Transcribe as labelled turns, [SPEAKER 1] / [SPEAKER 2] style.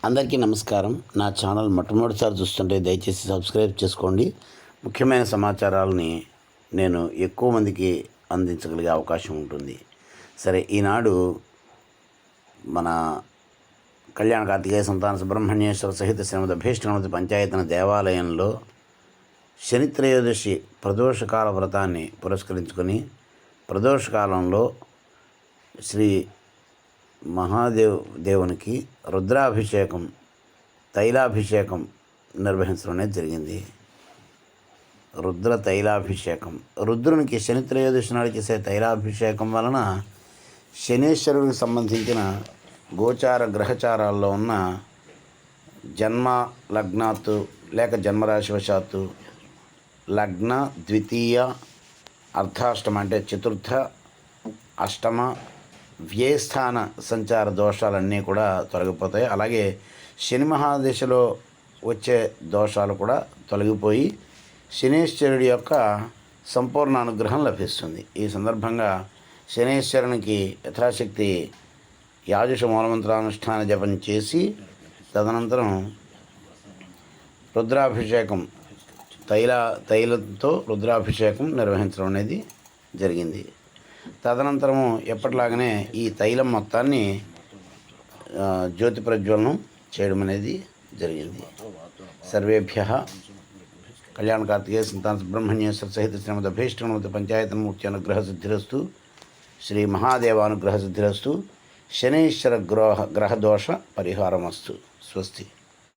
[SPEAKER 1] అందరికీ నమస్కారం. నా ఛానల్ మొట్టమొదటిసారి చూస్తుంటే దయచేసి సబ్స్క్రైబ్ చేసుకోండి. ముఖ్యమైన సమాచారాలని నేను ఎక్కువ మందికి అందించగలిగే అవకాశం ఉంటుంది. సరే, ఈనాడు మన కళ్యాణ కార్తికేయ సంతాన సుబ్రహ్మణ్యేశ్వర సహిత శ్రీమద్ అభీష్టగణపతి పంచాయతన దేవాలయంలో శనిత్రయోదశి ప్రదోషకాల వ్రతాన్ని పురస్కరించుకొని ప్రదోషకాలంలో శ్రీ దేవునికి రుద్రాభిషేకం, తైలాభిషేకం నిర్వహించడం అనేది జరిగింది. రుద్ర తైలాభిషేకం, రుద్రునికి శని త్రయోదశి నాడు చేసే తైలాభిషేకం వలన శనీశ్వరుడికి సంబంధించిన గోచార గ్రహచారాల్లో ఉన్న జన్మ లగ్నాత్తు లేక జన్మరాశివశాత్తు లగ్న, ద్వితీయ, అర్ధాష్టమ అంటే చతుర్థ, అష్టమ, వ్యయస్థాన సంచార దోషాలన్నీ కూడా తొలగిపోతాయి. అలాగే శని మహాదశలో వచ్చే దోషాలు కూడా తొలగిపోయి శనీశ్వరుడి యొక్క సంపూర్ణ అనుగ్రహం లభిస్తుంది. ఈ సందర్భంగా శనీశ్వరునికి యథాశక్తి యాజుష మూలమంత్రానుష్ఠాన జపం చేసి తదనంతరం రుద్రాభిషేకం తైలంతో రుద్రాభిషేకం నిర్వహించడం అనేది జరిగింది. తదనంతరము ఎప్పటిలాగానే ఈ తైలం మొత్తాన్ని జ్యోతి ప్రజ్వలనం చేయడం అనేది జరిగింది. సర్వేభ్యః కళ్యాణ కార్తికేయ సంతాన సుబ్రహ్మణ్యేశ్వర సహిత శ్రీమద్ అభీష్టగణపతి పంచాయతనమూర్తి అనుగ్రహ సిద్ధిరస్తు. శ్రీ మహాదేవానుగ్రహ సిద్ధిరస్తు. శనీశ్వర గ్రహదోష పరిహారమస్తు. స్వస్తి.